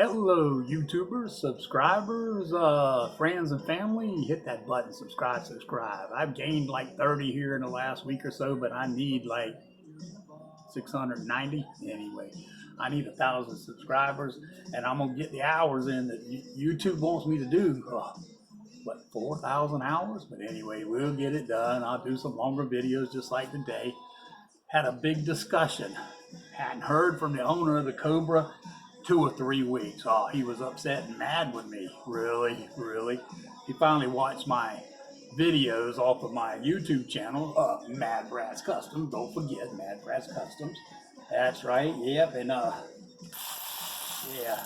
Hello, YouTubers, subscribers, friends and family. Hit that button, subscribe. I've gained like 30 here in the last week or so, but I need like 690 anyway. I need 1,000 subscribers, and I'm gonna get the hours in that YouTube wants me to do. What, 4,000 hours? But anyway, we'll get it done. I'll do some longer videos just like today. Had a big discussion. Hadn't heard from the owner of the Cobra 2 or 3 weeks. Oh, he was upset and mad with me. Really? He finally watched my videos off of my YouTube channel, Mad Bratz Customs. Don't forget Mad Bratz Customs. That's right. Yep. And yeah,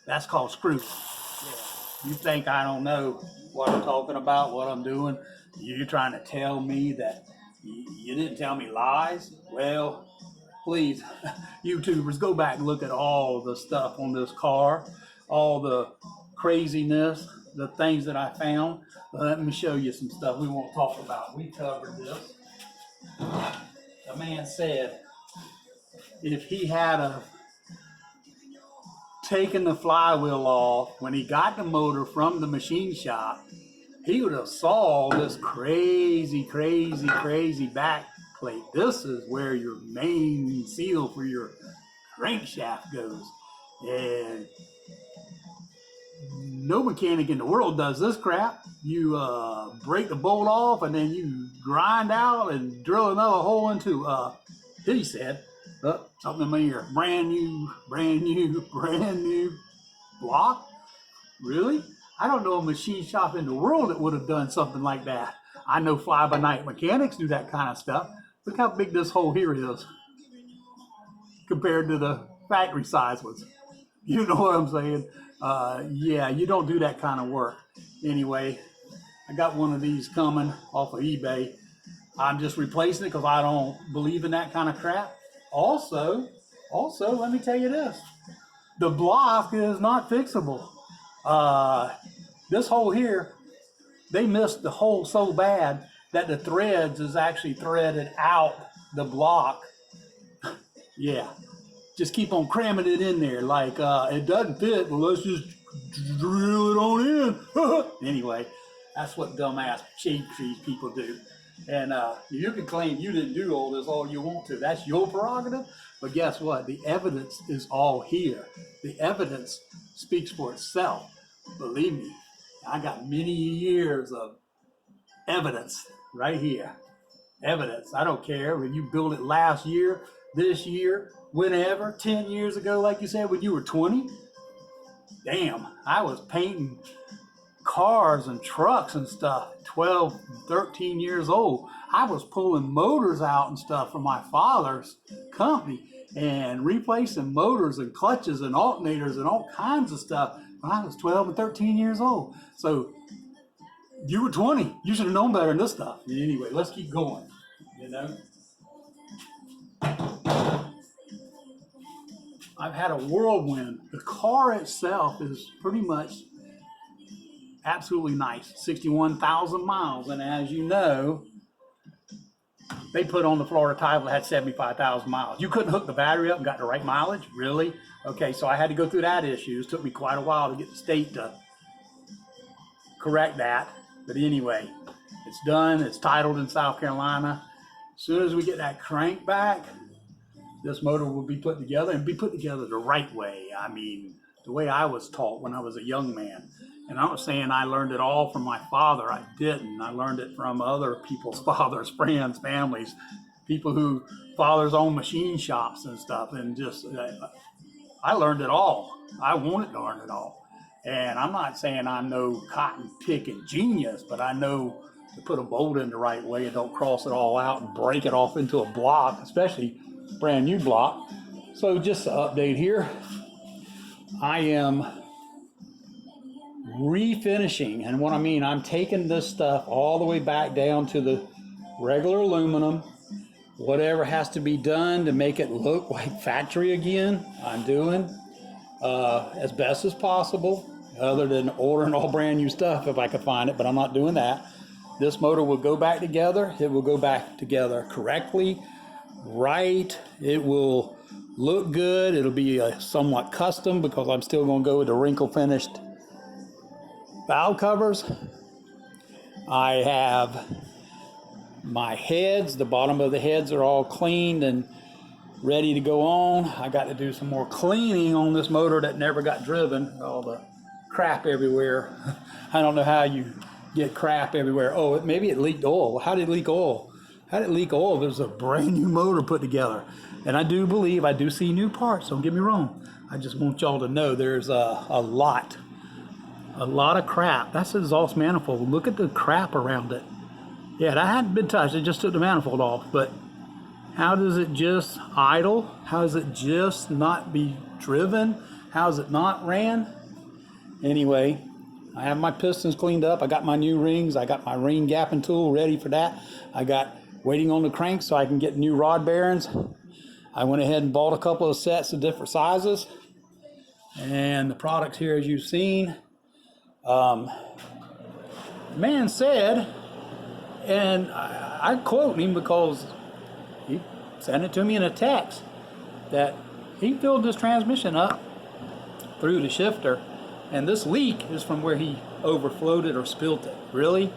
that's called screw. Yeah. You think I don't know what I'm talking about, what I'm doing? You're trying to tell me that you didn't tell me lies? Well, please, YouTubers, go back and look at all the stuff on this car, all the craziness, the things that I found. Let me show you some stuff we won't talk about. We covered this. The man said if he had taken the flywheel off when he got the motor from the machine shop, he would have saw this crazy back plate. This is where your main seal for your crankshaft goes. And no mechanic in the world does this crap. You break the bolt off and then you grind out and drill another hole into, he said, something in my ear, brand new block? Really? I don't know a machine shop in the world that would have done something like that. I know fly-by-night mechanics do that kind of stuff. Look how big this hole here is compared to the factory size ones. You know what I'm saying? Yeah, you don't do that kind of work. Anyway, I got one of these coming off of eBay. I'm just replacing it because I don't believe in that kind of crap. Also, let me tell you this. The block is not fixable. This hole here, they missed the hole so bad that the threads is actually threaded out the block. Yeah, just keep on cramming it in there. Like, it doesn't fit, well, let's just drill it on in. Anyway, that's what dumbass shade trees people do. And you can claim you didn't do all this all you want to. That's your prerogative. But guess what? The evidence is all here. The evidence speaks for itself. Believe me, I got many years of evidence right here. Evidence. I don't care when you built it last year, this year, whenever, 10 years ago, like you said, when you were 20. Damn, I was painting cars and trucks and stuff, 12, 13 years old. I was pulling motors out and stuff from my father's company and replacing motors and clutches and alternators and all kinds of stuff when I was 12 and 13 years old. So you were 20. You should have known better than this stuff. Anyway, let's keep going, you know. I've had a whirlwind. The car itself is pretty much absolutely nice. 61,000 miles. And as you know, they put on the Florida title that had 75,000 miles. You couldn't hook the battery up and got the right mileage? Really? Okay, so I had to go through that issue. It took me quite a while to get the state to correct that. But anyway, it's done. It's titled in South Carolina. As soon as we get that crank back, this motor will be put together and be put together the right way. I mean, the way I was taught when I was a young man. And I'm not saying I learned it all from my father. I didn't. I learned it from other people's fathers, friends, families, people who fathers own machine shops and stuff. And just, I learned it all. I wanted to learn it all. And I'm not saying I'm no cotton picking genius, but I know to put a bolt in the right way and don't cross it all out and break it off into a block, especially brand new block. So just an update here. I am refinishing, and what I mean, I'm taking this stuff all the way back down to the regular aluminum. Whatever has to be done to make it look like factory again, I'm doing as best as possible, other than ordering all brand new stuff if I could find it, but I'm not doing that. This motor will go back together. It will go back together correctly, right. It will look good. It'll be somewhat custom because I'm still going to go with the wrinkle finished valve covers. I have my heads, the bottom of the heads are all cleaned and ready to go on. I got to do some more cleaning on this motor that never got driven. All the crap everywhere. I don't know how you get crap everywhere. Oh, maybe it leaked oil. How did it leak oil? How did it leak oil? There's a brand new motor put together. And I do believe I do see new parts, don't get me wrong. I just want y'all to know there's a lot of crap. That's the exhaust manifold. Look at the crap around it. Yeah, that hadn't been touched. It just took the manifold off. But how does it just idle? How does it just not be driven? How is it not ran? Anyway, I have my pistons cleaned up. I got my new rings. I got my ring gapping tool ready for that. I got waiting on the crank so I can get new rod bearings. I went ahead and bought a couple of sets of different sizes. And the products here, as you've seen. The man said, and I quote him because he sent it to me in a text, that he filled this transmission up through the shifter, and this leak is from where he overflowed it or spilt it. Really?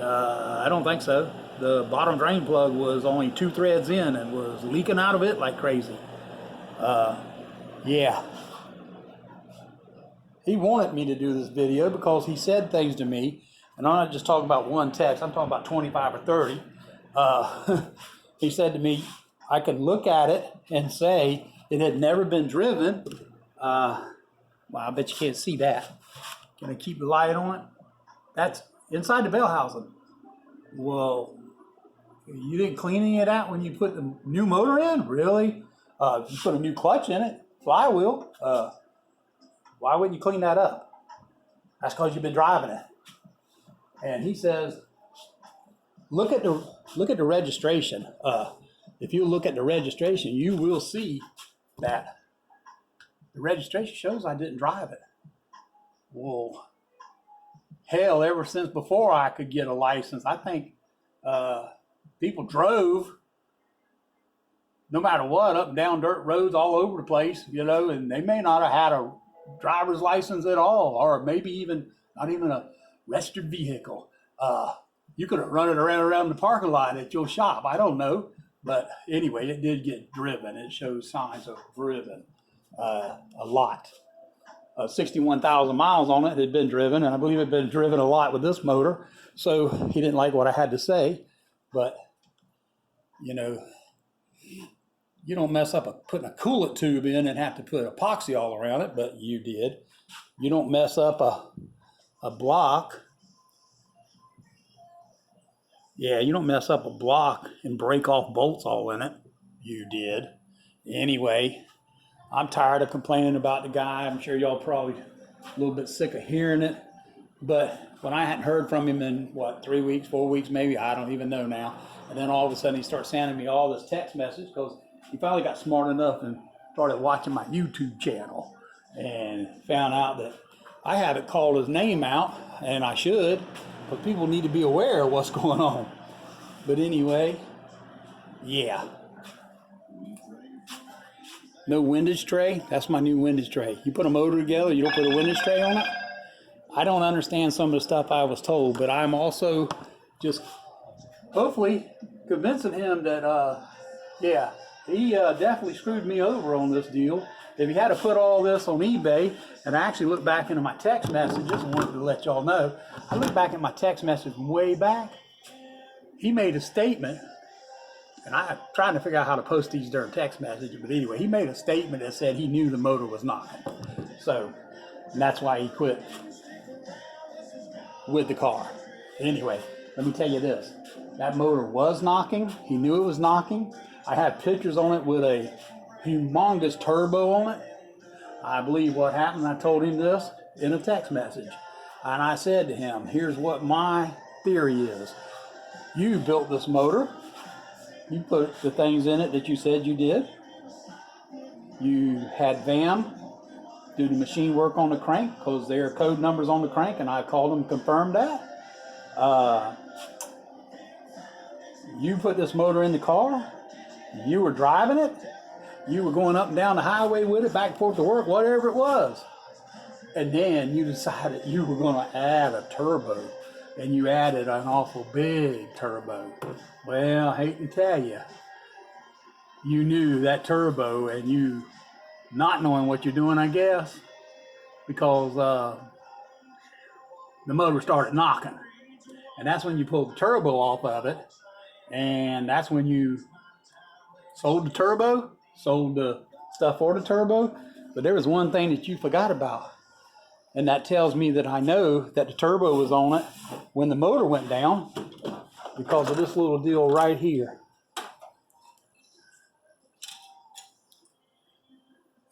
I don't think so. The bottom drain plug was only 2 threads in and was leaking out of it like crazy. Yeah. He wanted me to do this video because he said things to me, and I'm not just talking about one text, I'm talking about 25 or 30. He said to me, I could look at it and say it had never been driven. Well, I bet you can't see that. Can I keep the light on it? That's inside the bell housing. Well, you didn't clean any of that when you put the new motor in? Really? You put a new clutch in it, flywheel. Why wouldn't you clean that up? That's because you've been driving it. And he says, look at the registration. If you look at the registration, you will see that the registration shows I didn't drive it. Well, hell, ever since before I could get a license, I think people drove no matter what, up and down dirt roads all over the place, you know, and they may not have had a driver's license at all, or maybe even not even a registered vehicle. You could have run it around the parking lot at your shop. I don't know. But anyway, it did get driven. It shows signs of driven a lot. 61,000 miles on it. It had been driven, and I believe it had been driven a lot with this motor. So he didn't like what I had to say. But, you know, you don't mess up putting a coolant tube in and have to put epoxy all around it, but you did. You don't mess up a block. Yeah, you don't mess up a block and break off bolts all in it. You did. Anyway, I'm tired of complaining about the guy. I'm sure y'all probably a little bit sick of hearing it. But when I hadn't heard from him in, 3 weeks, 4 weeks maybe, I don't even know now. And then all of a sudden he starts sending me all this text message because he finally got smart enough and started watching my YouTube channel and found out that I haven't called his name out, and I should, because people need to be aware of what's going on. But anyway, yeah. No windage tray. That's my new windage tray. You put a motor together, you don't put a windage tray on it. I don't understand some of the stuff I was told, but I'm also just hopefully convincing him that, yeah, he definitely screwed me over on this deal. If he had to put all this on eBay, and I actually looked back into my text messages, I wanted to let y'all know, I looked back at my text message from way back. He made a statement, and I'm trying to figure out how to post these during text messages, but anyway, he made a statement that said he knew the motor was knocking. So, and that's why he quit with the car. Anyway, let me tell you this. That motor was knocking. He knew it was knocking. I have pictures on it with a humongous turbo on it. I believe what happened, I told him this in a text message. And I said to him, here's what my theory is. You built this motor. You put the things in it that you said you did. You had VAM do the machine work on the crank because there are code numbers on the crank, and I called them and confirmed that. You put this motor in the car. You were driving it. You were going up and down the highway with it, back and forth to work, whatever it was. And then you decided you were going to add a turbo, and you added an awful big turbo. Well, I hate to tell you, you knew that turbo, and you not knowing what you're doing, I guess, because the motor started knocking. And that's when you pulled the turbo off of it, and that's when you sold the turbo, sold the stuff for the turbo. But there was one thing that you forgot about. And that tells me that I know that the turbo was on it when the motor went down because of this little deal right here.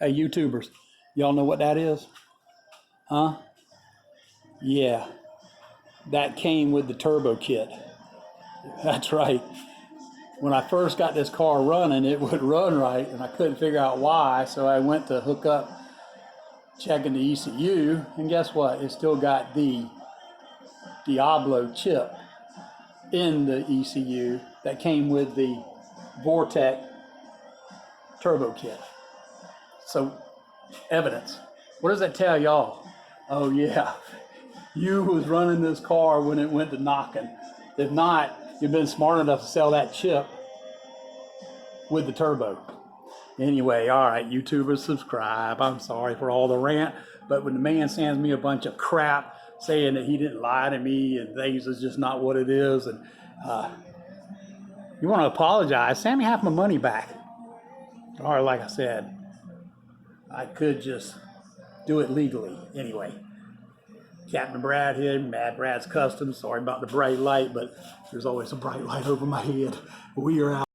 Hey, YouTubers, y'all know what that is? Huh? Yeah, that came with the turbo kit. That's right. When I first got this car running, it would run right, and I couldn't figure out why, so I went to hook up checking the ECU, and guess what? It still got the Diablo chip in the ECU that came with the Vortec turbo kit. So, evidence. What does that tell y'all? Oh yeah, you was running this car when it went to knocking. If not, you've been smart enough to sell that chip with the turbo. Anyway, all right, YouTubers, subscribe. I'm sorry for all the rant, but when the man sends me a bunch of crap saying that he didn't lie to me and things is just not what it is, and you want to apologize, send me half my money back. Or like I said, I could just do it legally. Anyway, Captain Brad here, Mad Brad's Customs. Sorry about the bright light, but there's always a bright light over my head. We are out.